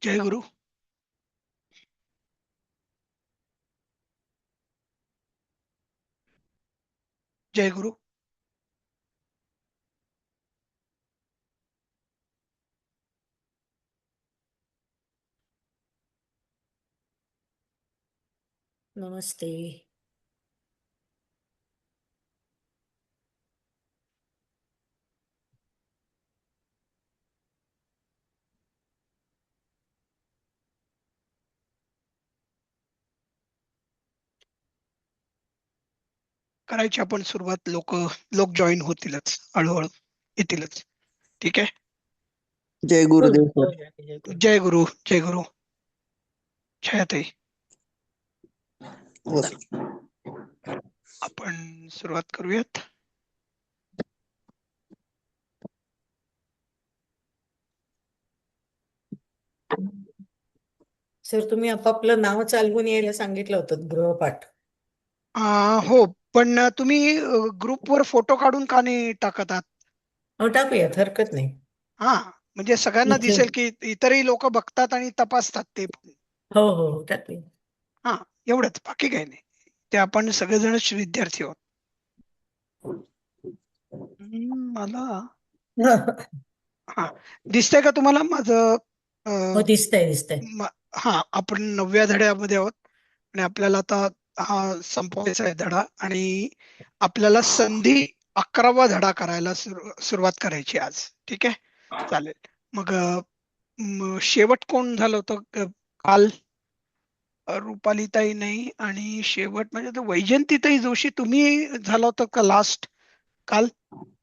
जय गुरु. जय गुरु. नमस्ते. करायची आपण सुरुवात. लोक लोक जॉईन होतीलच, हळूहळू येतीलच. ठीक आहे. जय गुरुदेव सर. जय गुरु. जय गुरु. जय गुरु. छायाताई, हो सर. आपण सुरुवात करूयात. सर, तुम्ही आपापलं नाव चालवून यायला सांगितलं होतं गृहपाठ. हो, पण तुम्ही ग्रुपवर फोटो काढून का नाही टाकत आहात? हो, टाकूयात, हरकत नाही. हा, म्हणजे सगळ्यांना इथे दिसेल की इतरही लोक बघतात आणि तपासतात ते पण. हो हो हो, टाकूया. हा, एवढंच, बाकी काही नाही. ते आपण सगळेजणच विद्यार्थी आहोत. मला हा, दिसतंय का तुम्हाला माझं? हो, दिसतंय दिसतंय. हा, आपण 9व्या धड्यामध्ये आहोत आणि आपल्याला आता हा संपवायचा आहे धडा, आणि आपल्याला संधी 11वा धडा करायला सुरुवात करायची आज. ठीक आहे, चालेल. मग शेवट कोण झालं होतं काल? रुपालीताई नाही, आणि शेवट म्हणजे वैजंतीताई जोशी तुम्ही झाला होता का लास्ट काल?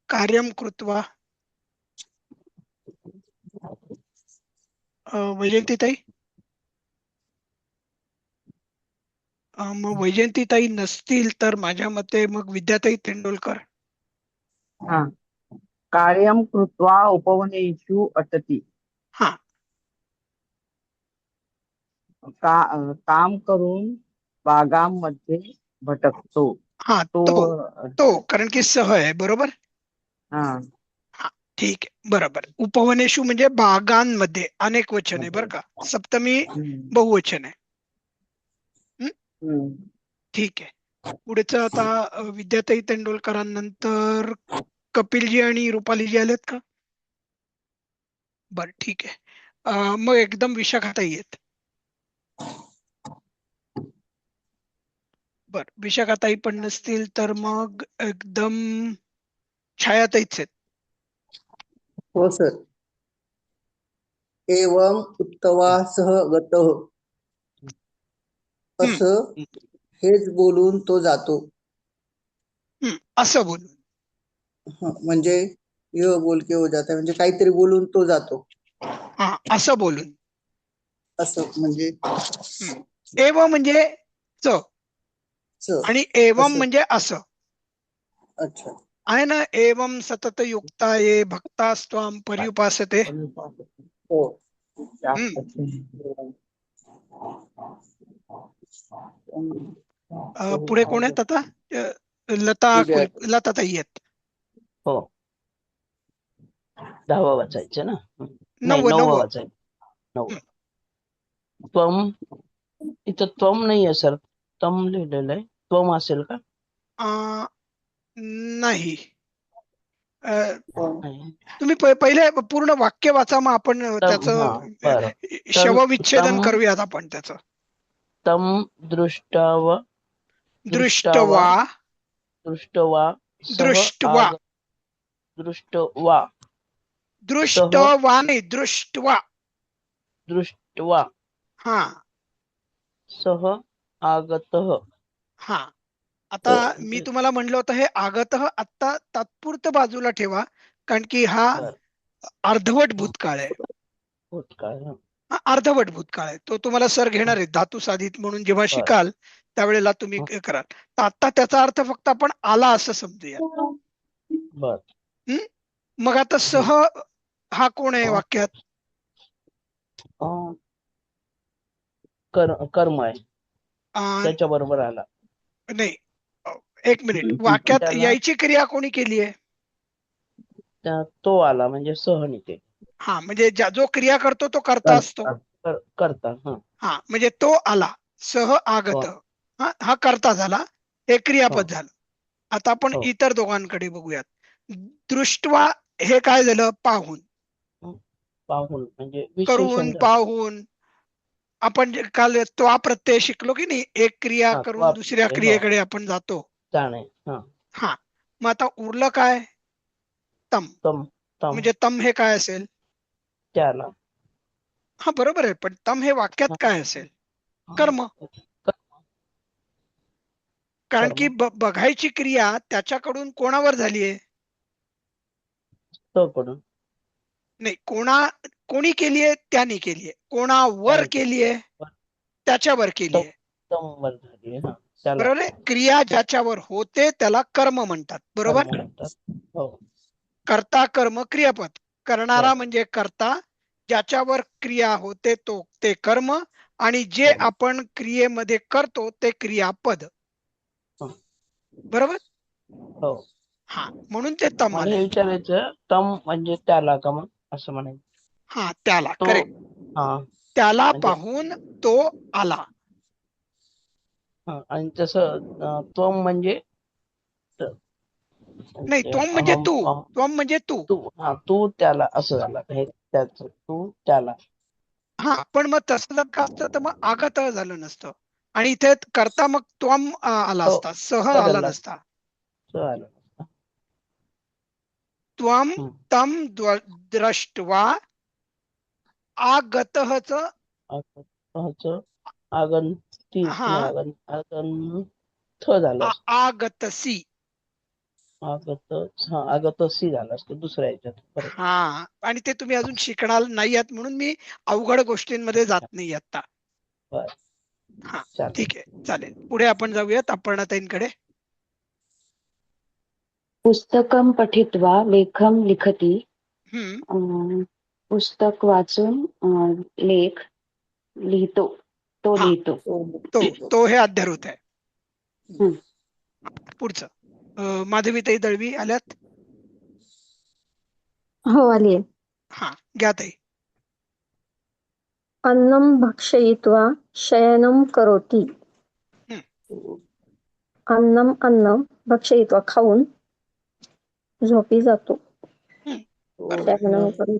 कार्यम कृत्वा. वैजंतीताई, मग वैजंतीताई नसतील तर माझ्या मते मग विद्याताई तेंडुलकर. हा, कार्यम कृत्वा उपवनेषु अटति. हा, काम करून बागांमध्ये भटकतो. हा, तो तो कारण की सह आहे, बरोबर. हा. हा, ठीक आहे, बरोबर. उपवनेषु म्हणजे बागांमध्ये, अनेक वचन आहे बरं का, सप्तमी बहुवचन आहे. ठीक आहे. पुढचं आता विद्याताई तेंडुलकरांनंतर कपिलजी आणि रुपालीजी आलेत का? बर, ठीक आहे. मग एकदम विशाखाताई आहेत. बर, विशाखाताई पण नसतील तर मग एकदम छायाताईच आहेत. हो सर. एवं उत्तवा सह गतः, असं हेच बोलून तो जातो. असं बोलून. म्हणजे ये बोल के हो जाता, म्हणजे काहीतरी बोलून तो जातो. हा, असं बोलून. असं म्हणजे एव म्हणजे च, आणि एवम म्हणजे असं. अच्छा. आहे ना, एवम सतत युक्ता ये भक्तास्त्वाम पर्युपासते. हो. पुढे कोण आहेत आता? लता लताताई आहेत. हो, 10वा वाचायचं ना? नाही, 9वा 9वा वाचायचं. 9. त्वम, इथं त्वम नाहीये सर, तम लिहिलेलं आहे. त्वम असेल का? नाही. नाही. तुम्ही पहिले पूर्ण वाक्य वाचा, मग आपण तम, हा, त्याचं बरं. शवविच्छेदन तम करूयात आपण त्याचं. तम दृष्टवा दृष्टवा. दृष्टवा सह दृष्टवा. दृष्टवा दृष्टवा नाही, दृष्टवा. दृष्टवा हा सह आगतः. हा, आता मी तुम्हाला म्हणलं होतं हे आगतः आत्ता तात्पुरतं बाजूला ठेवा, कारण की हा बर, अर्धवट भूतकाळ आहे. भूतकाळ. हा अर्धवट भूतकाळ आहे. तो तुम्हाला सर घेणार आहे धातू साधित म्हणून, जेव्हा बर शिकाल त्यावेळेला तुम्ही कराल. तर आता त्याचा अर्थ फक्त आपण आला असं समजूया. बर. मग आता सह हा कोण आहे वाक्यात? कर्म आहे, त्याच्या बरोबर आला. नाही, एक मिनिट. वाक्यात यायची क्रिया कोणी केली आहे? तो आला म्हणजे सहनिके. हा, म्हणजे जो क्रिया करतो तो कर्ता असतो. करता. हा हा म्हणजे तो आला, सह आगत, हो हा करता झाला, हे हो क्रियापद झालं. आता आपण हो इतर दोघांकडे बघूयात. दृष्टवा हे काय झालं? पाहून. हं. पाहून म्हणजे विशेषण करून, झालं. पाहून. आपण काल त्वा प्रत्यय शिकलो की नाही, एक क्रिया हा करून दुसऱ्या वापरते हो क्रियेकडे आपण जातो. जाणे. हा हा, मग आता उरलं काय? तम. तम तम म्हणजे तम हे काय असेल? त्याला. हा बरोबर आहे, पण तम हे वाक्यात हा, काय असेल? हा. कर्म. कारण की कर्म बघायची क्रिया त्याच्याकडून कोणावर झालीये? तो कडून नाही, कोणी केलीये? त्याने केलीये. कोणावर त्याने केलीये? त्याच्यावर तम केलीये. तम वर झाली. हा त्याला बरोबर आहे. क्रिया ज्याच्यावर होते त्याला कर्म म्हणतात. कर्म बरोबर. म्हणतात. हो कर्ता कर्म क्रियापद. करणारा हो म्हणजे कर्ता, ज्याच्यावर क्रिया होते ते कर्म, आणि जे हो आपण क्रियेमध्ये करतो ते क्रियापद. हो बरोबर. हो. हा, म्हणून ते तम मला आले. हे विचारायचं तम म्हणजे त्याला का मग असं म्हणायचं हा, त्याला, तो. करेक्ट. हा त्याला म्हणजे पाहून तो आला. हा आणि तसं त्वम म्हणजे नाही, म्हणजे त्वम म्हणजे अहम तू. अहम त्वम म्हणजे तू. तू. हा तू त्याला असं झालं. हे त्याच तू त्याला. हा, पण मग तसं जर का असतं तर मग आगत झालं नसतं, आणि इथे करता मग त्वम आला हो असता, सह आला बदलला नसता. झालं. त्वम हम्म. तम द्रष्ट्वा आगतःच. आगतचं आगंती हा, नाही आगंथ झालं असतं. आगतसी. आगत हा आगतसी झालं असतं दुसऱ्या ह्याच्यात. बरोबर. हा, आणि ते तुम्ही अजून शिकणार नाही आहात म्हणून मी अवघड गोष्टींमध्ये जात नाही आता. बरं हा, चालेल. ठीक आहे, चालेल. पुढे आपण जाऊयात अपर्णाताईंकडे. पुस्तकं पठित्वा लेखं लिखति. हम्म. पुस्तक वाचून लेख लिहितो. तो हा, लिहितो. तो तो हे अध्यारोत आहे. हम्म. पुढचं माधवीताई दळवी आल्यात. हो, आली आहे. हा, घ्या ताई. अन्नं भक्षयित्वा शयनं करोति. अन्नं भक्षयित्वा खाऊन झोपी जातो. बरोबर आहे. शयनं करोति.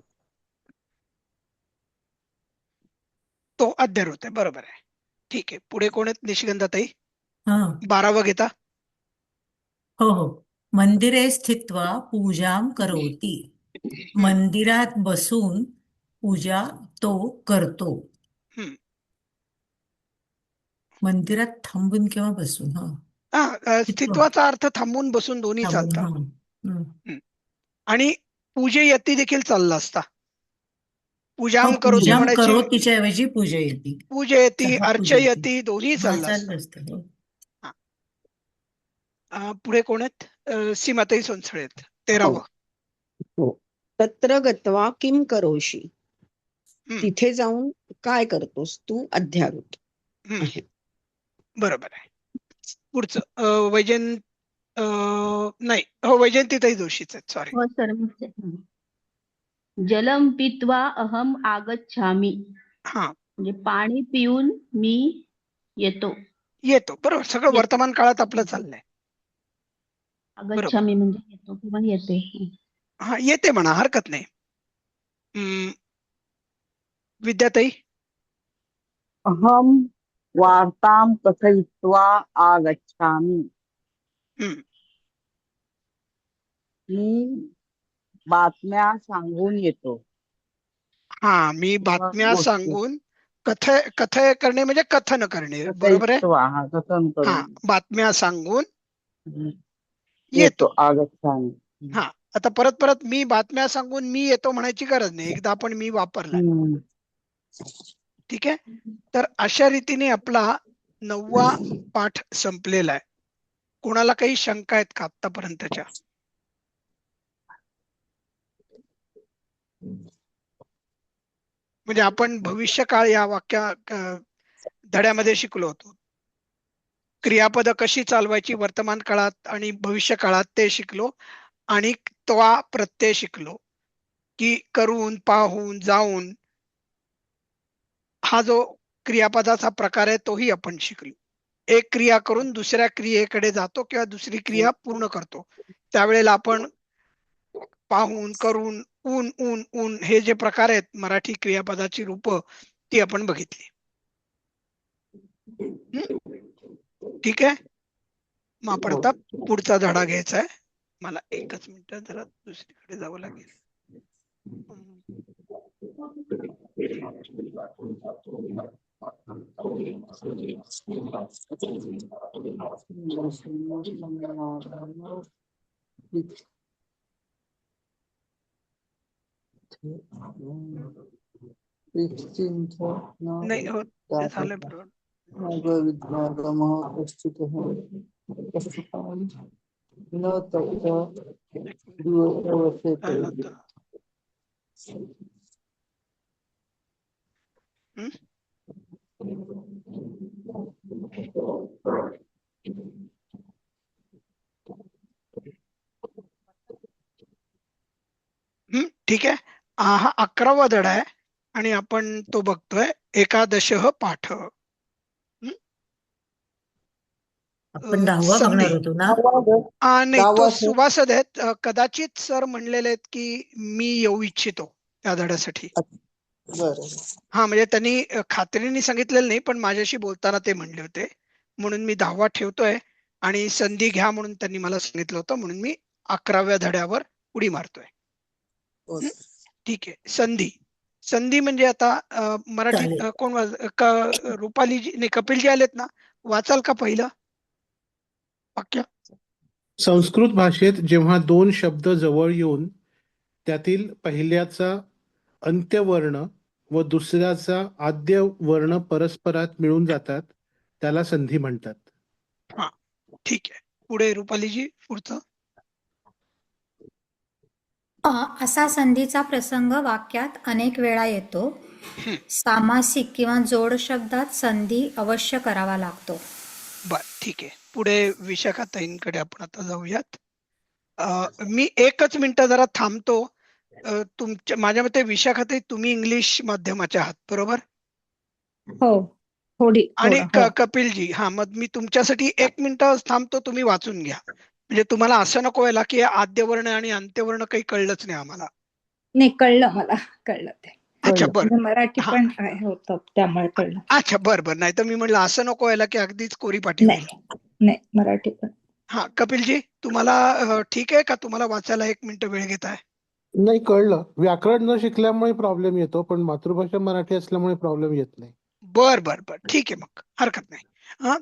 तो अध्यारोत आहे. बरोबर आहे. ठीक आहे. पुढे कोण आहेत? निशिगंधाताई. हा 12वा घेता. हो हो. मंदिरे स्थित्वा पूजां करोति. मंदिरात बसून पूजा तो करतो. हम्म. मंदिरात थांबून किंवा बसून. हा हा, स्थित्व स्थित्वाचा अर्थ थांबून बसून दोन्ही थांबून. चालतात. हा हम्म. आणि पूजेयती देखील चाललं असता. हो, पूजाम करोती पूजाम म्हणायची, करोतीच्या ऐवजी पूजा येते. पूजयती, पूजा येते. अर्चयती दोन्ही हा चाललं असतं. चाललं असतं. हो. पुढे कोण आहेत? सीमाताई सोनसळे आहेत. हो 13वं. हो. तत्र गत्वा किम करोषि. हम्म. तिथे जाऊन काय करतोस तू? अध्यारोत हम्म. आहे. बरोबर आहे. पुढचं नाही, हो, वैजयंतीताई जोशीच आहेत. सॉरी. हो सर. जलम पित्वा अहम आगच्छामि. हा, म्हणजे पाणी पिऊन मी येतो. येतो. बरोबर. सगळं येतो. वर्तमान काळात आपलं चाललंय. बरोबर. आगच्छामि म्हणजे येतो किंवा येते. हा, येते म्हणा, हरकत नाही. विद्याताई. अहम वार्तां कथयित्वा आगच्छामि. हम्म. मी बातम्या सांगून येतो. हा, मी किंवा बातम्या गोष्टी सांगून कथय करणे म्हणजे कथन करणे. बरोबर आहे. कथयित्वा हा कथन हा, करून बातम्या सांगून येतो. येतो. आगच्छामि. हा, आता परत मी बातम्या सांगून मी येतो म्हणायची गरज नाही. एकदा आपण मी वापरलाय. हम्म. ठीक आहे. तर अशा रीतीने आपला 9वा पाठ संपलेला आहे. कोणाला काही शंका आहेत का आतापर्यंतच्या? म्हणजे आपण भविष्यकाळ या धड्यामध्ये शिकलो होतो. क्रियापद कशी चालवायची वर्तमान काळात आणि भविष्य काळात ते शिकलो, आणि त्वा प्रत्यय शिकलो, की करून, पाहून, जाऊन. हा जो क्रियापदाचा प्रकार आहे तोही आपण शिकलो. एक क्रिया करून दुसऱ्या क्रियेकडे जातो किंवा दुसरी क्रिया पूर्ण करतो. त्यावेळेला आपण पाहून, करून, ऊन, ऊन, ऊन हे जे प्रकार आहेत मराठी क्रियापदाची रूप ती आपण बघितली. ठीक आहे. मग आपण आता पुढचा धडा घ्यायचा आहे. मला एकच मिनिट जरा दुसरीकडे जावं लागेल. नाही होत, ते झालंय बरोबर. झालं होतं. ठीक आहे. हा 11वा धडा आहे आणि आपण तो बघतोय एकादशः पाठ. आपण 10वा संधी. बघणार होतो ना. नाही, तो 10वा सुवासद आहेत. कदाचित सर म्हणलेले आहेत की मी येऊ इच्छितो त्या धड्यासाठी. बरं. हा, म्हणजे त्यांनी खात्रीने सांगितलेलं नाही, पण माझ्याशी बोलताना ते म्हणले होते. म्हणून मी 10वा ठेवतोय आणि संधी घ्या म्हणून त्यांनी मला सांगितलं होतं, म्हणून मी 11व्या धड्यावर उडी मारतोय. हो. ठीक आहे. संधी. संधी म्हणजे आता मराठीत चालेल. कोण रुपालीजी नाही कपिलजी आलेत ना, वाचाल का पहिलं वाक्य? संस्कृत भाषेत जेव्हा दोन शब्द जवळ येऊन त्यातील पहिल्याचा अंत्यवर्ण व दुसऱ्याचा आद्य वर्ण परस्परात मिळून जातात त्याला संधी म्हणतात. हा, ठीक आहे. पुढे रुपालीजी पुढचं. असा संधीचा प्रसंग वाक्यात अनेक वेळा येतो. सामासिक किंवा जोड शब्दात संधी अवश्य करावा लागतो. बर, ठीक आहे. पुढे विशाखाताईंकडे आपण आता जाऊयात. मी एकच मिनिट जरा थांबतो. तुमच्या माझ्या मते विशाखाताई तुम्ही इंग्लिश माध्यमाच्या आहात बरोबर? हो, थोडी आणि थोडं, हो. कपिलजी, हा, मग मी तुमच्यासाठी 1 मिनिट थांबतो, तुम्ही वाचून घ्या. म्हणजे तुम्हाला असं नको व्हायला की आद्यवर्ण आणि अंत्यवर्ण काही कळलंच नाही आम्हाला. नाही, कळलं मला, कळलं ते. अच्छा, कळलं. बरं. म्हणजे मराठी हा. पण होतं त्यामुळे कळलं. अच्छा, बरं. नाही तर मी म्हणलं असं नको व्हायला की अगदीच कोरीपाठी होईल. नाही, मराठी पण. हा, कपिलजी तुम्हाला ठीक आहे का? तुम्हाला वाचायला 1 मिनिट वेळ घेताय? नाही, कळलं. व्याकरण न शिकल्यामुळे प्रॉब्लेम येतो, पण मातृभाषा मराठी असल्यामुळे प्रॉब्लेम येत नाही. बर, ठीक आहे, मग हरकत नाही. हा,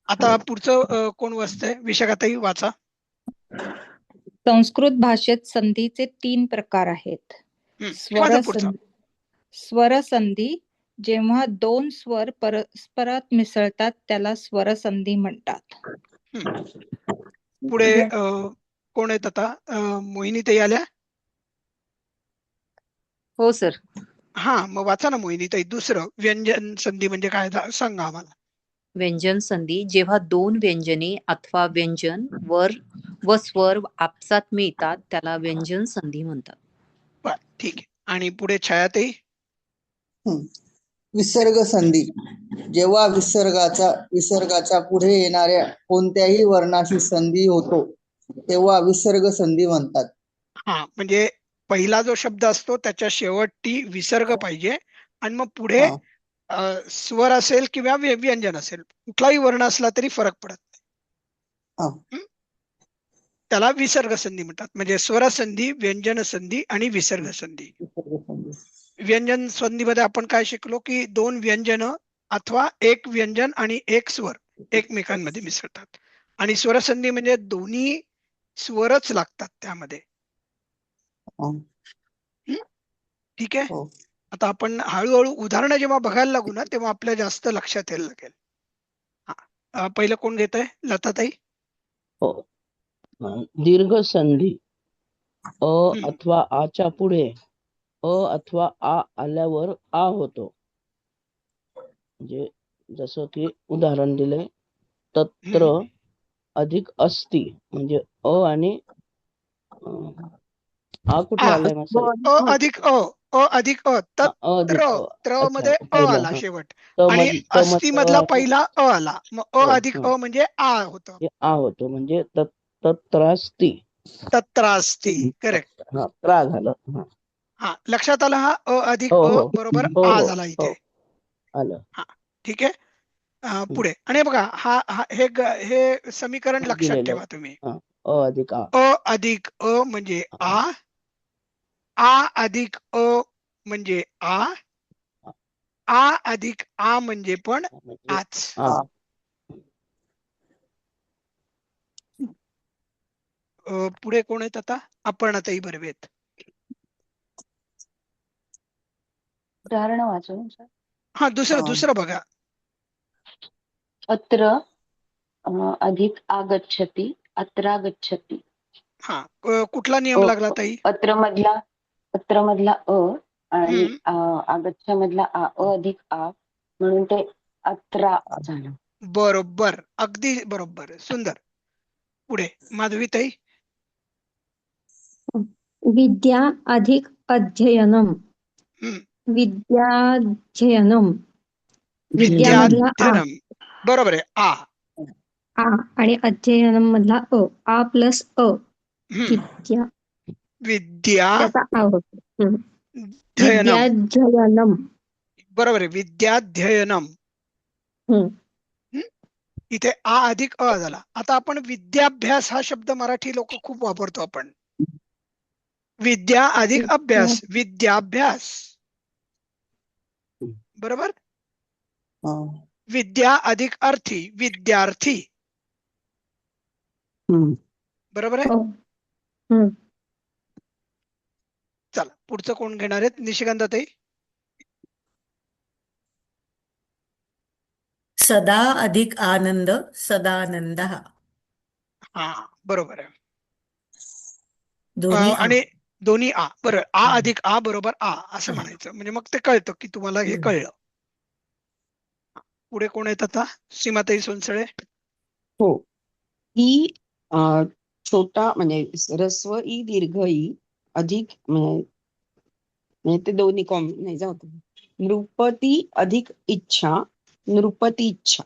आता पुढचं कोण वाचतंय? विशाखाताई वाचा. संस्कृत भाषेत संधीचे 3 प्रकार आहेत. वाचा पुढचा. स्वरसंधी, जेव्हा 2 स्वर परस्परात मिसळतात त्याला स्वरसंधी म्हणतात. पुढे कोण आहेत आता? मोहिनीताई आल्या? हो सर. हा, मग वाचा ना मोहिनीताई. दुसरं व्यंजन संधी म्हणजे काय सांगा आम्हाला. व्यंजन संधी, जेव्हा 2 व्यंजने अथवा व्यंजन वर व स्वर आपसात मिळतात त्याला व्यंजन संधी म्हणतात. बर, ठीक आहे. आणि पुढे छायाताई. विसर्ग संधी, जेव्हा विसर्गाच्या पुढे येणाऱ्या कोणत्याही वर्णाशी संधी होतो तेव्हा विसर्ग संधी म्हणतात. हा, म्हणजे पहिला जो शब्द असतो त्याच्या शेवटी विसर्ग पाहिजे आणि मग पुढे स्वर असेल किंवा व्यंजन असेल, कुठलाही वर्ण असला तरी फरक पडत नाही. त्याला विसर्ग संधी म्हणतात. म्हणजे स्वर संधी, व्यंजन संधी आणि विसर्ग संधी. व्यंजन संधीमध्ये आपण काय शिकलो की 2 व्यंजन अथवा 1 व्यंजन आणि 1 स्वर एकमेकांमध्ये मिसळतात. आणि स्वरसंधी म्हणजे दोन्ही स्वरच लागतात त्यामध्ये. ठीक आहे. आता आपण हळूहळू उदाहरणं जेव्हा बघायला लागू ना तेव्हा आपल्या जास्त लक्षात यायला लागेल. पहिलं कोण घेत आहे? लताताई. हो. दीर्घ संधी अथवा आच्या पुढे अथवा आ आल्यावर आ होतो. म्हणजे जसं की उदाहरण दिले, तत्र अधिक अस्ति, म्हणजे आणि आ कुठे आलाय? अधिक अ अधिक अ अ अधिक त्र अ. त्र अच्छा मध्ये अ पहिलं आला हा शेवट त आणि मध त अस्थि मधलं मधला आता पहिला अ आला, मग अ अधिक हा अ म्हणजे आ होतं. हे आ होतो म्हणजे तत्रास्ती. तत्रास्ती करेक्ट. हा त्रा झालं. हा हा लक्षात आलं. हा अ अधिक हो अ हो बरोबर हो आ हो झाला हो इथे. आलं. हा ठीक आहे. हम्म. पुढे आणि बघा हे समीकरण हे लक्षात दिलेलं आहे. ठेवा तुम्ही. हा अ अधिक आ. अ अधिक अ म्हणजे आ अधिक अ म्हणजे आ अधिक आ म्हणजे पण म्हणजे आच. आ. पुढे कोण आहेत आता? अपर्णाताई बर्वे आहेत. उदाहरण वाचून सर. हा दुसरं बघा. अत्र अधिक आगच्छति, अत्रागच्छति. हा कुठला नियम लागला ताई? अत्र मधला अ आणि हम्म आगच्छ मधला आ, अ अधिक आ म्हणून ते अत्रा झालं. बरोबर, अगदी बरोबर, सुंदर. पुढे माधवी ताई. विद्या अधिक अध्ययनम. विद्याध्ययनम. विद्यामधला आ विद्याध्ययनम बरोबर आहे. आ आणि अध्ययनम मधला आ प्लस अ विद्या विद्या त्याचा आ होतो. ध्ययनम विद्याध्ययनम. बरोबर आहे. विद्याध्ययनम. इथे आ अधिक अ झाला. आता आपण विद्याभ्यास हा शब्द मराठी लोक खूप वापरतो आपण. विद्या अधिक अभ्यास, विद्याभ्यास. बरोबर. विद्या अधिक अर्थी, विद्यार्थी. बरोबर आहे. चला पुढचं कोण घेणार आहेत? निशिकांताताई. सदा अधिक आनंद सदानंद. हा बरोबर आहे. दोन्ही आ. आणि दोन्ही आ बरोबर. आ अधिक आ बरोबर आ असं म्हणायचं म्हणजे मग ते कळतं की तुम्हाला हे कळलं. पुढे कोण आहेत आता? सीमाताई सोनसळे. हो. ई छोटा म्हणजे ह्रस्व ई दीर्घ ई अधिक म्हणजे ते दोन्ही नाही जाऊ दे. नृपती अधिक इच्छा, नृपती इच्छा.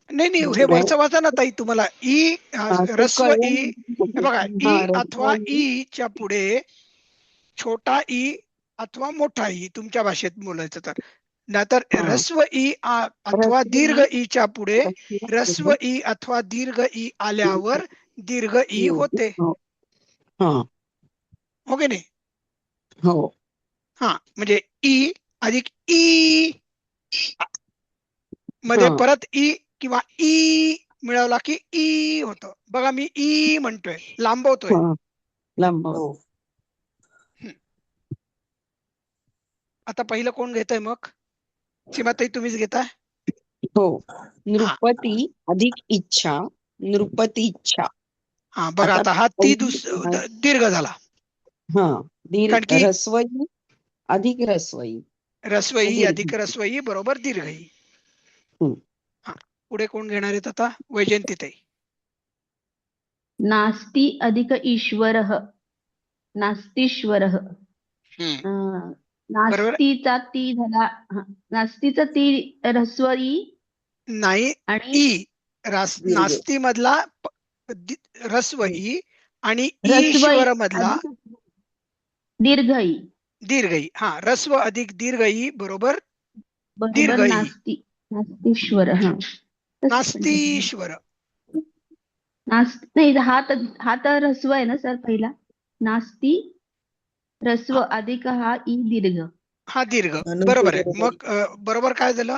नाही हे वरचं वाचा ना ताई. तुम्हाला ई ते ह्रस्व ई हे बघा. ई अथवा ई च्या पुढे छोटा ई अथवा मोठा ई तुमच्या भाषेत बोलायचं तर, नाहीतर ह्रस्व ई अथवा दीर्घ ई च्या पुढे ह्रस्व ई अथवा दीर्घ ई आल्यावर दीर्घ ई होते. हो की नाही? हो. हा म्हणजे ई अधिक ई मध्ये परत ई किंवा ई मिळवला की ई होतं. बघा मी ई म्हणतोय, लांबवतोय. आता पहिलं कोण घेतय मग? सीमाताई तुम्हीच घेताय. हो. नृपती अधिक इच्छा, नृपती इच्छा. हा बघा आता हा दीर्घ झाला. हा कारण की ह्रस्वई अधिक ह्रस्वई. ह्रस्वई अधिक ह्रस्वई बरोबर दीर्घई. हा पुढे कोण घेणार आहेत आता? वैजयंतीताई. नास्ति अधिक ईश्वरः, नास्तीश्वरः. नास्तीचा ती झाला. नास्तीचा ती ह्रस्व ई नाही आणि ई. नास्ती मधला ह्रस्व ई आणि ईश्वर मधला दीर्घ ई. दीर्घ ई. हा ह्रस्व अधिक दीर्घ ई बरोबर दीर्घ ई. नास्तीश्वर. नास्तीश्वर. नाही हा तर ह्रस्व आहे ना सर पहिला. नास्ती ह्रस्व अधिक हा ई दीर्घ. हा दीर्घ बरोबर आहे. मग बरोबर काय झालं?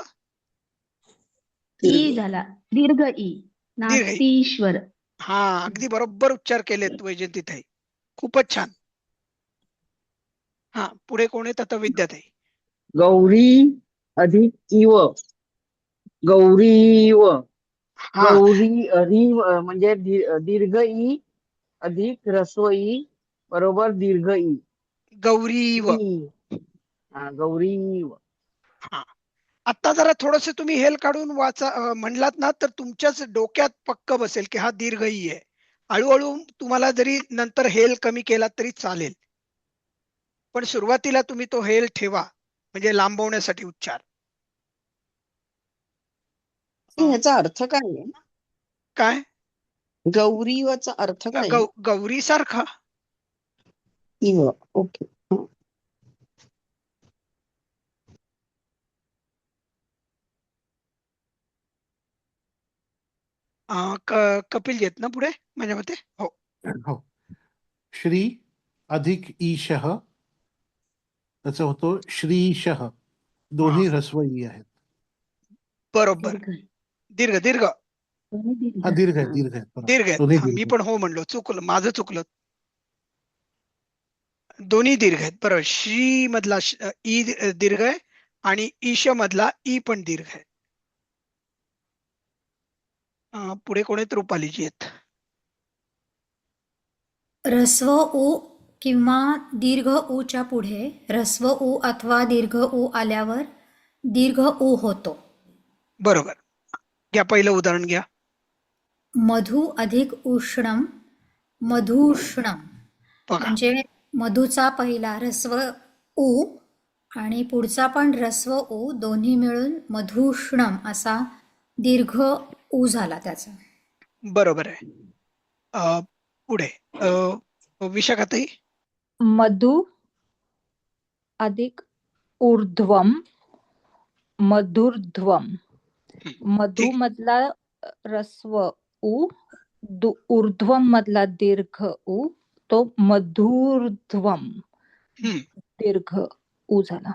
ई झाला दीर्घ ई. नास्तीश्वर. हा अगदी बरोबर उच्चार केलेत वैजयंतीताई. खूपच छान. हा पुढे कोण आहेत आता? विद्याताई. गौरी अधिक इव, गौरीव. गौरी म्हणजे दीर्घ ई अधिक ह्रस्व ई बरोबर दीर्घ ई. गौरीव. गौरीव. हा आता जरा थोडस तुम्ही हेल काढून वाचा म्हणलात ना तर तुमच्याच डोक्यात पक्क बसेल की हा दीर्घ ई आहे. हळूहळू तुम्हाला जरी नंतर हेल कमी केला तरी चालेल. पण सुरुवातीला तुम्ही तो हेल ठेवा, म्हणजे लांबवण्यासाठी उच्चार. ह्याचा अर्थ काय आहे? काय गौरीवचा अर्थ काय आहे? गौरी सारखा. इव. ओके. कपिल घेत ना पुढे माझ्या मते. हो. हो. श्री अधिक ईशः त्याचा होतो श्रीशः. दोन्ही ह्रस्व ई आहेत. बरोबर. दीर्घ दीर्घ हा दीर्घ आहे, दीर्घ आहे. बरोबर. दीर्घ आहेत. दोन्ही हा, मी दीर्घ पण हो म्हणलो, चुकलं, माझं चुकलं. दोन्ही दीर्घ आहेत. बरोबर. श्री मधला ई दीर्घ आहे आणि ईश मधला ई पण दीर्घ आहे. पुढे कोण आहेत? रुपालीजी आहेत. ऱ्हस्व उ किंवा दीर्घ ऊच्या पुढे ऱ्हस्व उ अथवा दीर्घ उ आल्यावर दीर्घ उ होतो. बरोबर. घ्या पहिलं उदाहरण घ्या. मधु अधिक उष्णम मधुष्णम. बघा. म्हणजे मधुचा पहिला ऱ्हस्व उ आणि पुढचा पण ऱ्हस्व उ दोन्ही मिळून मधुष्णम असा दीर्घ उ झाला त्याचा. बरोबर आहे. पुढे विशाखाताई. मधु अधिक ऊर्ध्वम मधुर्ध्वम. मधु मधला ऱ्हस्व उ, ऊर्ध्वम मधला दीर्घ उ, तो मधुर्ध्वम दीर्घ उ झाला.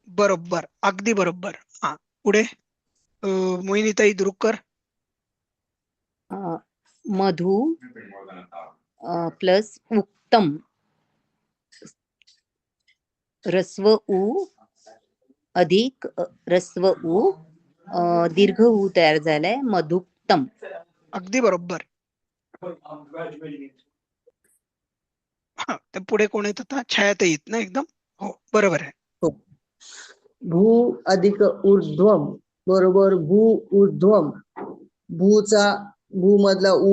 बरोबर. अगदी बरोबर. हा, पुढे मोहिनीताई दुरुकर. मधु प्लस उत्तम ह्रस्व उ अधिक ह्रस्व उ दीर्घ उ तयार झालाय मधुक्तम. अगदी बरोबर. हा, तर पुढे कोण येत आता? छायाताई येत ना एकदम. हो बरोबर आहे. हो. भू अधिक ऊर्ध्वम बरोबर भू ऊर्ध्वम. भू मधला उ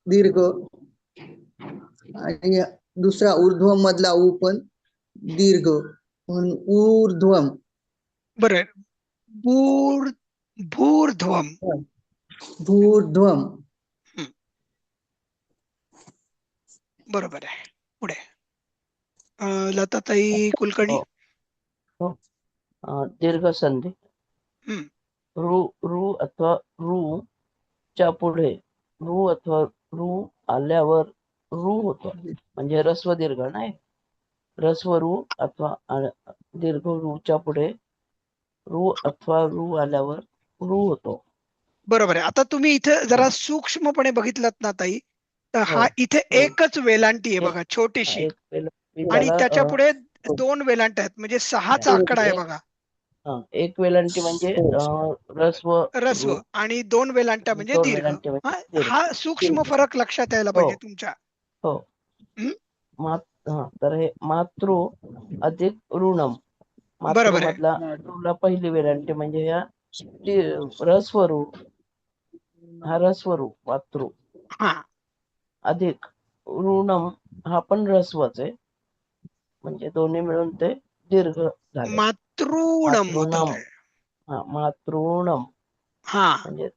दीर्घ आणि दुसरा ऊर्ध्वम मधला उ पण दीर्घ म्हणून ऊर्ध्वम. बरोबर. भूर्ध्वम. भूर्ध्वम. बरोबर आहे. पुढे लताताई कुलकर्णी. दीर्घ संधी. रु अथवा रु च्या पुढे रु अथवा रु आल्यावर रु होतो, म्हणजे ह्रस्व दीर्घ नाही. ह्रस्व रु अथवा दीर्घ रुच्या पुढे रु अथवा रु आल्यावर रु होतो. बरोबर आहे. आता तुम्ही इथे जरा सूक्ष्मपणे बघितलात ना ताई, तर हा इथे एकच वेलांटी आहे बघा, छोटीशी, आणि त्याच्या पुढे 2 वेलांट आहेत, म्हणजे 6चा आकडा आहे बघा. एक वेलांटी म्हणजे ऱ्हस्व आणि 2 वेलांट्या म्हणजे दीर्घ. हा सूक्ष्म फरक लक्षात यायला पाहिजे तुमच्या. हो. तर हे मातृ अधिक ऋणम. बरोबर आहे. मधला ऋला पहिली वेलांटी म्हणजे ह्या ह्रस्व ऋ, हा ह्रस्व ऋ मातृ अधिक ऋणम हा पण ह्रस्वच आहे, म्हणजे दोन्ही मिळून ते दीर्घ झाले. मातृणम. मातृणम. हा,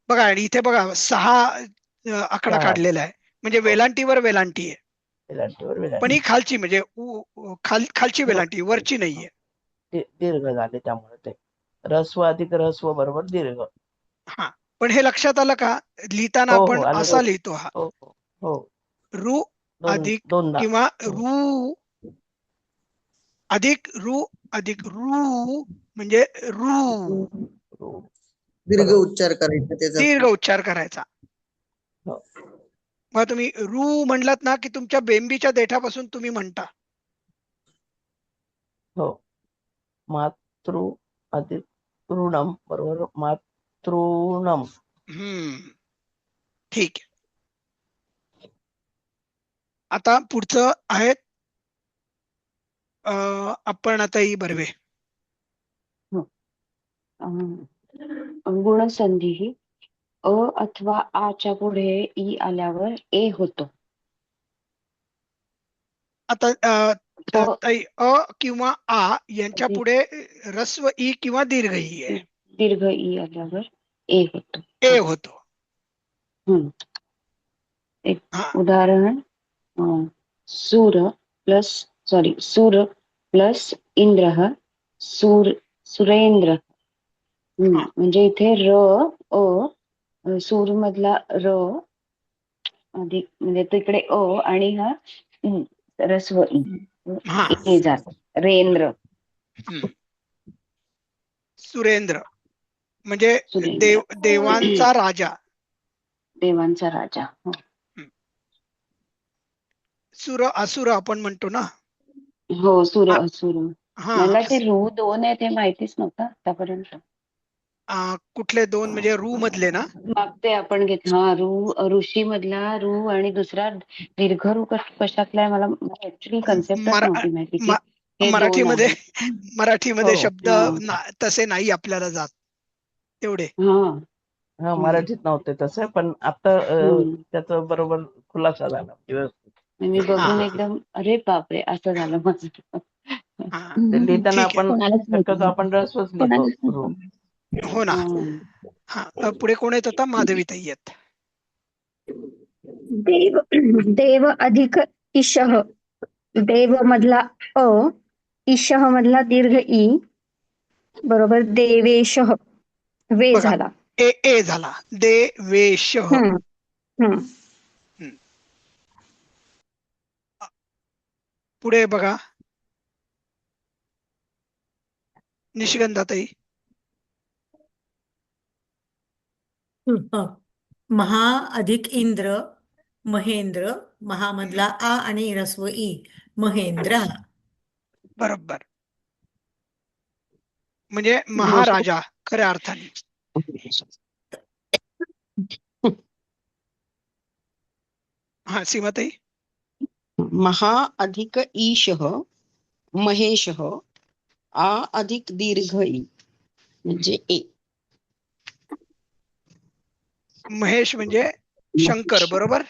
बघा आणि इथे बघा 6 आकडा काढलेला आहे, म्हणजे वेलांटीवर वेलांटी आहे. पण ही खालची म्हणजे खालची वेलांटी, वरची नाहीये. दीर्घ झाले, त्यामुळे ते ह्रस्व अधिक ह्रस्व बरोबर दीर्घ. हा, पण हे लक्षात आलं का? लिहिताना आपण असा लिहितो हा. रु अधिक किंवा रु अधिक रु अधिक रु म्हणजे रु. दीर्घ उच्चार करायचा त्याचा. दीर्घ उच्चार करायचा. मग तुम्ही रु म्हणलात ना की तुमच्या बेंबीच्या देठापासून तुम्ही म्हणता. हो. मातृ अधिक ऋणम बरोबर मातृणम. ठीक आहे. आता पुढचं आहे अपर्णाताई बर्वे. गुणसंधी अ अथवा आच्या पुढे ई आल्यावर ए होतो. आता ताई अ किंवा आ यांच्या पुढे ऱ्हस्व ई किंवा दीर्घ ई आहे. दीर्घ ई आल्यावर ए होतो. ए होतो. हम्म. एक हा उदाहरण सूर प्लस इंद्र सुरेंद्र. म्हणजे इथे र अ सूर मधला र अधिक म्हणजे तिकडे अ आणि हा ऱ्हस्व ई हा ए जातो. रेंद्र. सुरेंद्र म्हणजे सुरेंद्र देवांचा राजा. देवांचा राजा. हो. सुर असुर आपण म्हणतो ना. हो सुर आ- असुर. हा मला ते रू 2 आहे ते माहितीच नव्हतं आतापर्यंत. कुठले दोन म्हणजे रू मधले ना. मग ते आपण घेतलं ऋषी मधला रू आणि दुसरा दीर्घ रू कशातला आहे मला ऍक्च्युली कन्सेप्टच नव्हती माहिती की हे दोन मराठीमध्ये आहेत. हो. शब्द तसे नाही आपल्याला जात तेवढे. हा मराठीत नव्हते तसे पण आता त्याचा बरोबर खुलासा झाला व्यवस्थित. मी बघून एकदम अरे बापरे असं झालं माझं. ते लिहिताना आपण शक्यतो आपण रस्वच लिहितो. हो ना. हा पुढे कोण येत आता? माधवी ताई आहेत. देव अधिक ईशः. देव मधला अ, ईशः मधला दीर्घ ई बरोबर देवेशः. वे बघा झाला. ए झाला. देवेश. पुढे बघा निशिगंधाताई. महा अधिक इंद्र महेंद्र. महामधला आ आणि ऱ्हस्व ई महेंद्र. बरोबर. म्हणजे महाराजा खऱ्या अर्थाने. हा सीमाताई. महा अधिक ईशः महेशः. आ अधिक दीर्घ ई म्हणजे ए. महेश म्हणजे शंकर. बरोबर.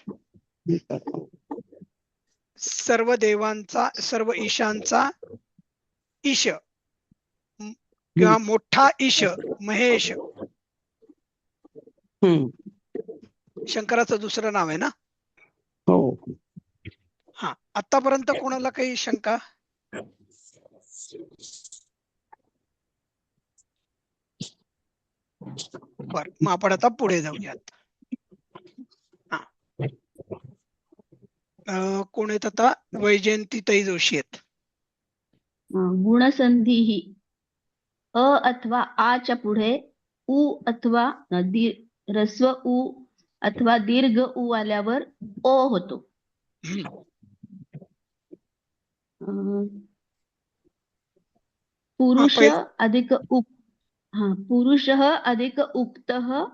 सर्व देवांचा सर्व ईशांचा ईश किंवा मोठा ईश महेश. शंकराचं दुसरं नाव आहे ना. हो. हा आतापर्यंत कोणाला काही शंका? बर मग आपण आता पुढे जाऊयात. कोण आहेत आता? वैजयंतीताई जोशी आहेत. गुणसंधी ही अ अथवा आ च्या पुढे उ अथवा ऱ्हस्व उ अथवा दीर्घ उ आल्यावर ओ होतो. पुरुष अधिक पुरुषः अधिक उक्तः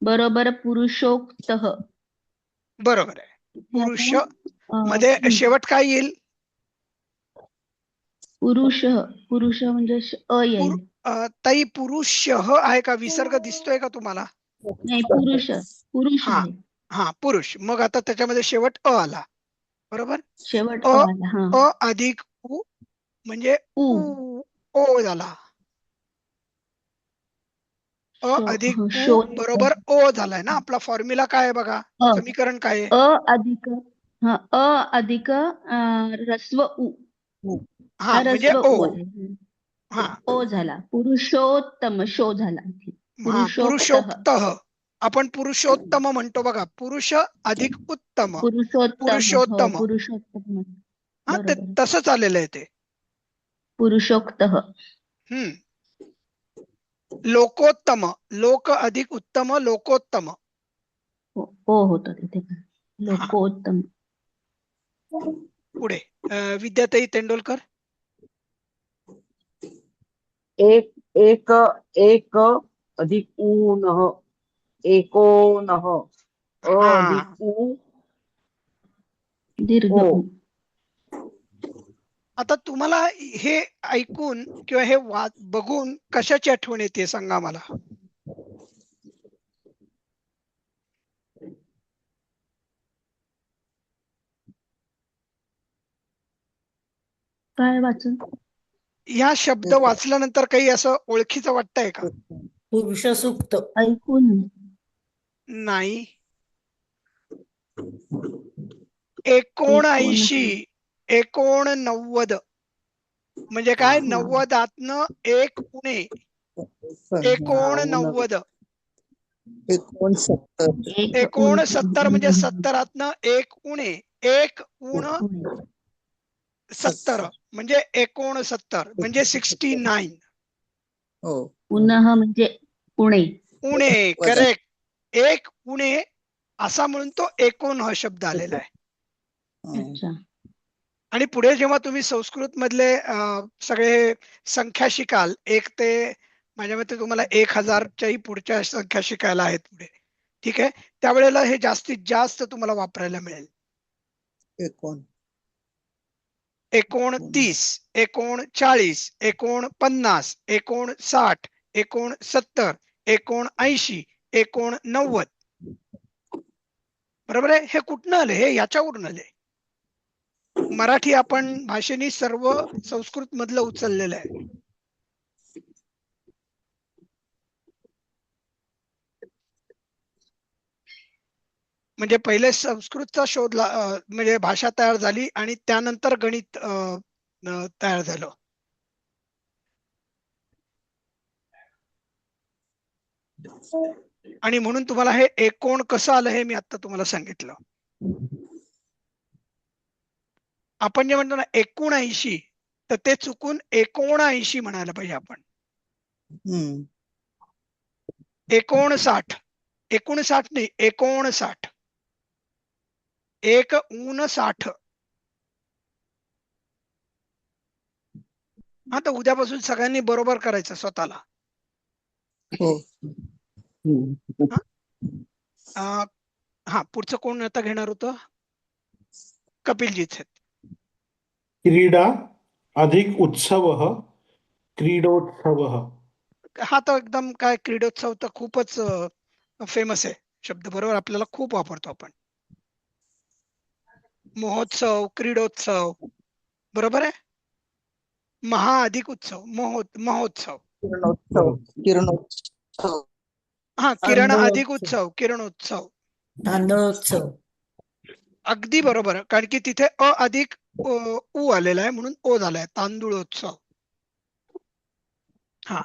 बरोबर पुरुषोक्तः. बरोबर आहे. पुरुष मध्ये शेवट काय येईल? पुरुष म्हणजे अ येईल. ताई पुरुष आहे का? विसर्ग दिसतोय का तुम्हाला? नाही पुरुष आहे. हा पुरुष. मग आता त्याच्यामध्ये शेवट अ आला. बरोबर. शेवट अ अधिक उ म्हणजे ओ झाला. अ अधिक उ बरोबर ओ झालाय ना. आपला फॉर्म्युला काय आहे बघा? समीकरण काय आहे? अ अधिक ऱ्हस्व उ. हा म्हणजे ओ. ओ झाला. पुरुषोत्तम शो झाला. पुरुषोक्त. आपण पुरुषोत्तम म्हणतो बघा. पुरुष अधिक उत्तम. पुरुषोत्तम. हा ते तसंच आलेलं आहे ते. पुरुषोक्त. लोकोत्तम. लोक अधिक उत्तम लोकोत्तम. हो होतं तिथे लोकोत्तम. पुढे विद्याताई तेंडोलकर. एक अधिक ऊनः एकोनः. अधिक उ दीर्घ उ. आता तुम्हाला हे ऐकून किंवा हे बघून कशाची आठवण येते सांगा मला? काय वाचून? ह्या शब्द वाचल्यानंतर काही असं ओळखीचं वाटतंय का? पुरुष सुक्त. ऐकून. नाही. 79 89 म्हणजे काय? 90 एक उणे 89. 69 म्हणजे 70 एक उणे 1 उण 70 म्हणजे 69 म्हणजे 69. पुनः म्हणजे उणे. उणे करेक्ट. एक उणे असा म्हणून तो 89 हा शब्द आलेला आहे. अच्छा. आणि पुढे जेव्हा तुम्ही संस्कृत मधले सगळे संख्या शिकाल, एक ते माझ्या मते तुम्हाला 1000च्याही पुढच्या संख्या शिकायला आहेत पुढे. ठीक आहे. त्यावेळेला हे जास्तीत जास्त तुम्हाला वापरायला मिळेल. 29, 39, 39, 49, 59, 69, 79, 89. बरोबर आहे. हे कुठनं आले? हे याच्यावरून आले. मराठी आपण भाषेने सर्व संस्कृत मधलं उचललेलं आहे. म्हणजे पहिले संस्कृतचा शोध म्हणजे भाषा तयार झाली आणि त्यानंतर गणित तयार झालं. आणि म्हणून तुम्हाला हे 91 कसं आलं हे मी आता तुम्हाला सांगितलं. आपण जे म्हणतो ना 79 तर ते चुकून 79 म्हणायला पाहिजे आपण. 59 59 नाही 59. 159. हा तर उद्यापासून सगळ्यांनी बरोबर करायचं स्वतःला. हा पुढचं कोण आता घेणार होतं? कपिलजीच आहेत. क्रीडा अधिक उत्सव क्रीडोत्सव. हा तर एकदम काय क्रीडोत्सव तर खूपच फेमस आहे शब्द. बरोबर आपल्याला खूप वापरतो आपण. महोत्सव क्रीडोत्सव बरोबर आहे. महा अधिक उत्सव महोत्सव. किरणोत्सव. हा किरण अधिक उत्सव किरणोत्सव. तांदळोत्सव. अगदी बरोबर. कारण की तिथे अ अधिक उ आलेला आहे म्हणून ओ झालाय. तांदूळोत्सव. हा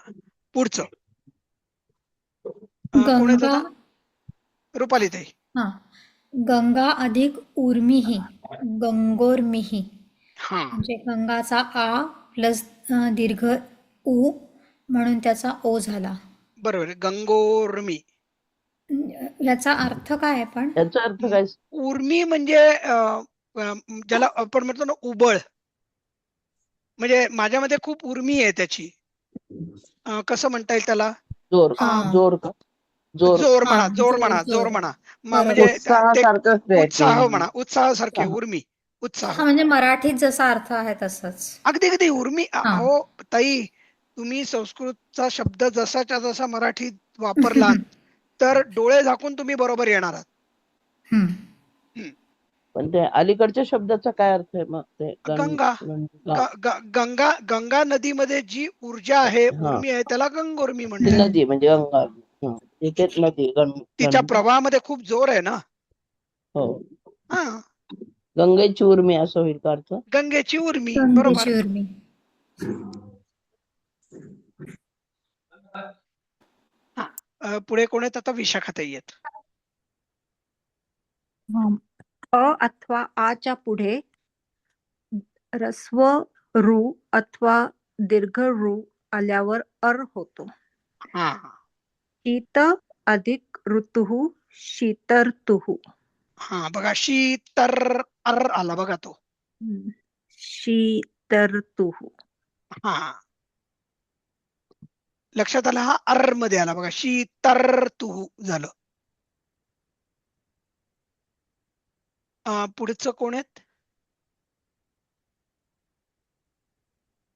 पुढचं कोण येत गंगा. आता? रुपाली ताई. हा गंगा अधिक उर्मिही गंगोर्मिही. हा म्हणजे गंगाचा आ प्लस दीर्घ उ म्हणून त्याचा ओ झाला. बरोबर आहे. गंगोर्मी. याचा अर्थ काय आहे पण? याचा अर्थ काय? उर्मी म्हणजे ज्याला आपण म्हणतो ना उबळ. म्हणजे माझ्यामध्ये खूप उर्मी आहे त्याची. कसं म्हणता येईल त्याला? जोर जोर का? जोर म्हणा जोर म्हणा जोर म्हणा. म्हणजे उत्साह म्हणा उत्साहासारखे उर्मी उत्साह. म्हणजे मराठीत जसा अर्थ आहे तसंच. अगदी अगदी उर्मी. अहो ताई तुम्ही संस्कृतचा शब्द जसाच्या जसा मराठीत वापरलात तर डोळे झाकून तुम्ही बरोबर येणार आहात. पण ते अलीकडच्या शब्दाचा काय अर्थ आहे मग? ते गंगा गंगा गंगा नदीमध्ये जी ऊर्जा आहे उर्मी आहे त्याला गंगोर्मी म्हणतात. नदी म्हणजे गंगा. नदी तिच्या प्रवाहामध्ये खूप जोर आहे ना. हो. हा गंगेची उर्मी असं होईल का अर्थ? गंगेची उर्मी बरोबर. पुढे कोण आहेत आता? विशाखाताई आहेत. अ अथवा आच्या पुढे ऱ्स्व रू अथवा दीर्घ रू आल्यावर अर होतो. शीत अधिक ऋतु शीतर्तु. हा बघा शीतर अर आला बघा तो. शीतर्तु. हा लक्षात आला. हा अर मध्ये आला बघा. शीतर्तु झालं. पुढचं कोण आहेत?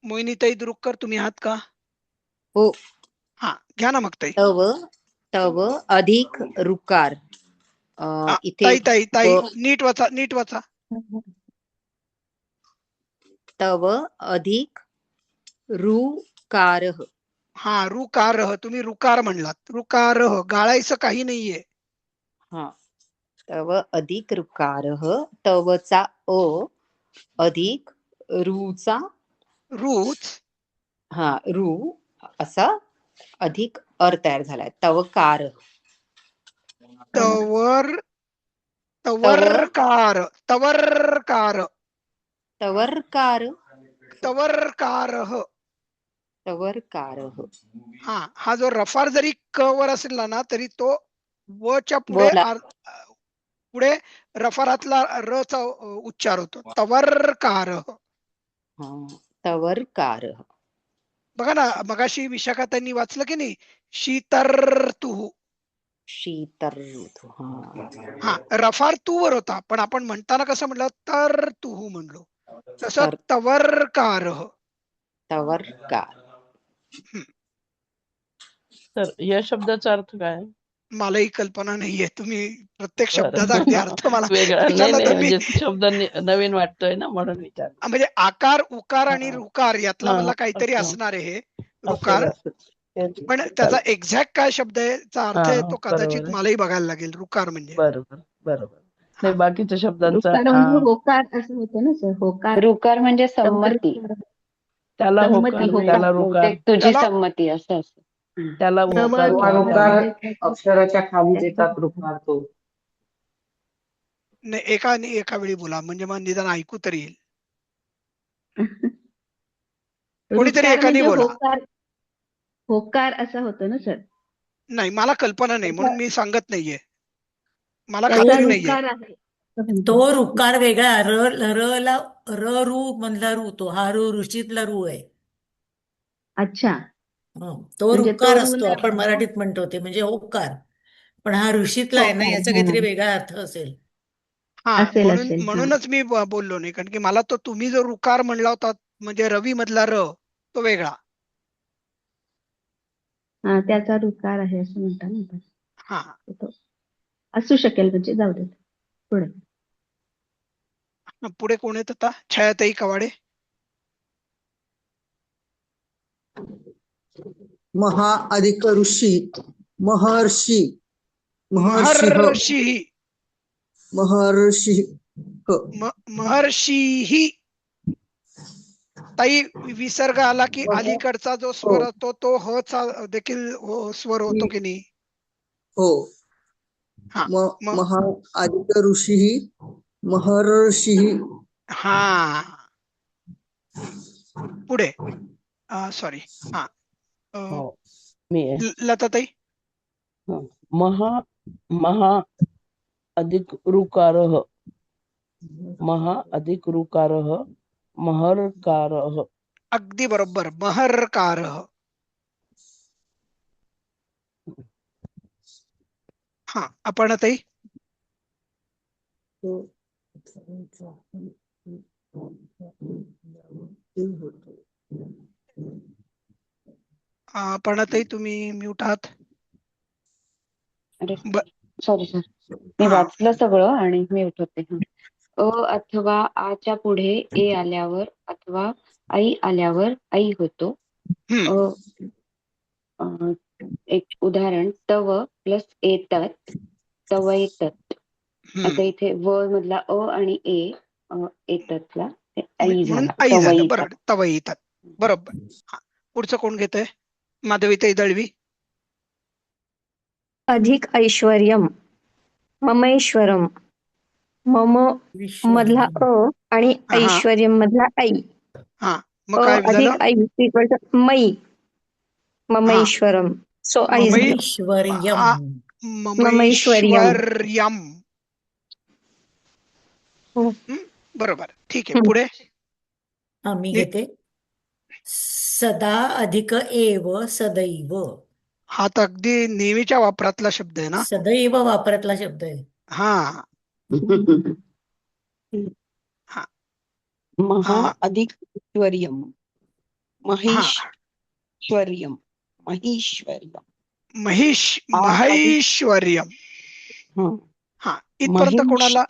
मोहिनीताई दुरुक्कर तुम्ही आहात का? हो. हा घ्या ना मग ताई. तव अधिक ऋकार. इथे ताई ताई ताई नीट वाचा नीट वाचा. तव अधिक रुकारः. हा रुकारह, तुम्ही रुकार म्हणलात. रुकारह गाळायचं काही नाहीये. हा तव अधिक रुकारः, तवचा अ अधिक रूचा रूच हा रू असा अधिक अर तयार झालाय. तवकार तवर तव तवरकार तवरकार तवरकार तवरकारह. तवरकारः. हा जो रफार जरी क वर असला ना तरी तो वच्या पुढे वला पुढे रफारातला र चा उच्चार होतो. तवरकारह. तवरकारः. बघा ना, मगाशी विशाखाताईंनी वाचलं की नाही, शीतर्तुः. शीतर ऋतू. हा रफार तू वर होता, पण आपण म्हणताना कसं म्हणलं, तर तुहू म्हणलो. तसं तवरकारह. तवरकार. तर या शब्दाचा अर्थ काय? मलाही कल्पना नाहीये. तुम्ही प्रत्येक बरं. शब्दाचा अगदी अर्थ मला वेगळा नाही विचारला नाही तर मी म्हणजे शब्द नवीन वाटतोय ना म्हणून विचार. म्हणजे आकार उकार आणि हा. रुकार यातला हा, मला काहीतरी असं. असणार आहे हे असेल रुकार. असेल. तेच पण त्याचा एक्झॅक्ट काय शब्द आहे, चा अर्थ आहे, तो कदाचित बरोबर आहे. मलाही बघायला लागेल. रुकार म्हणजे बरोबर. नाही बाकीच्या शब्दांचा रुकार म्हणजे होकार असं होतं ना सर, होकार. रुकार म्हणजे संमती. त्याला संमती, होकार, होकार. त्याला रुकार, बहुतेक तुझी त्याला संमती असं असतं. त्याला होकार तवर किंवा किंवा रुकार म्हणजे अक्षराच्या खाली देतात रुकार तो. नाही, एका वेळी बोला म्हणजे मग निदान ऐकू तरी येईल. कोणीतरी रुकार एकाने म्हणजे बोला. होकार, होकार असं होतं ना सर. नाही, मला कल्पना नाही म्हणून मी सांगत नाहीये. मला त्याचा खात्री नाहीये. रुकार आहे. तो रुकार वेगळा. र रू मधला रू, तो हा ऋषीतला रू आहे. अच्छा. तो म्हणजे रुकार तो असतो, रू आपण नाही. मराठीत म्हणतो ते म्हणजे होकार. पण हा ऋषीतला आहे ना, याचा काहीतरी वेगळा अर्थ असेल. हा असेल, असेल. हा. म्हणूनच मी बोललो नाही, कारण की मला तो तुम्ही जो रुकार म्हणला होता म्हणजे रवी मधला र, तो वेगळा. हा, त्याचा रुकार आहे असं म्हणता ना आपण. हा तो असू शकेल, म्हणजे जाऊ दे पुढे. पुढे कोण येत आता? छायाताई कवाडे. महा अधिक ऋषी महर्षी महर्षी महर्षी महर्षी. ताई विसर्ग आला की अलीकडचा जो स्वर असतो तो ह चा देखील स्वर होतो की नाही? हो. हा महा अधिक ऋषी महर्षी. हा पुढे सॉरी. हा हो मी आहे. लताताई. महा अधिक रुकारः, महा अधिक रुकारः, महर्कारः. अगदी बरोबर, महर्कारः. हा आपण ताई. आपण ताई तुम्ही म्यूट आहात. अरे सॉरी सर, मी हा. वाचलं सगळं आणि मी उठवते. अ अथवा आच्या पुढे ए आल्यावर अथवा आई आल्यावर आई होतो. एक उदाहरण, तव प्लस येतात, तव येतात. आता इथे व मधला अ आणि ए येतातला आई म्हणून झाला, आई तव झालं. येतात. बरोबर, तव येतात. बरोबर. पुढचं कोण घेतंय? माधवीताई दळवी. अधिक ऐश्वर्यम, ममेश्वरम. मम मधला अ आणि ऐश्वर्यम मधला आई. हा मग काय अधिक झालं? आई इक्वल टू मै, ममेश्वरम. सो आई झालं. ममैश्वर्यम. बरोबर, ठीक आहे. पुढे मी घेते. सदा अधिक एव सदैव. हा तर अगदी नेहमीच्या वापरातला शब्द आहे ना. सदैव वापरातला शब्द आहे. हा महा अधिक ऐश्वर्यम, महेश्वर्यम, महेश्वर्यम. महेश्वर्यम. हा इथपर्यंत कोणाला?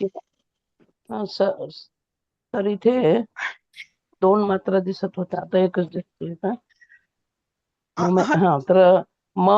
सर इथे दोन मात्रा दिसत होत्या, आता एकच दिसते का? हा, हा तर म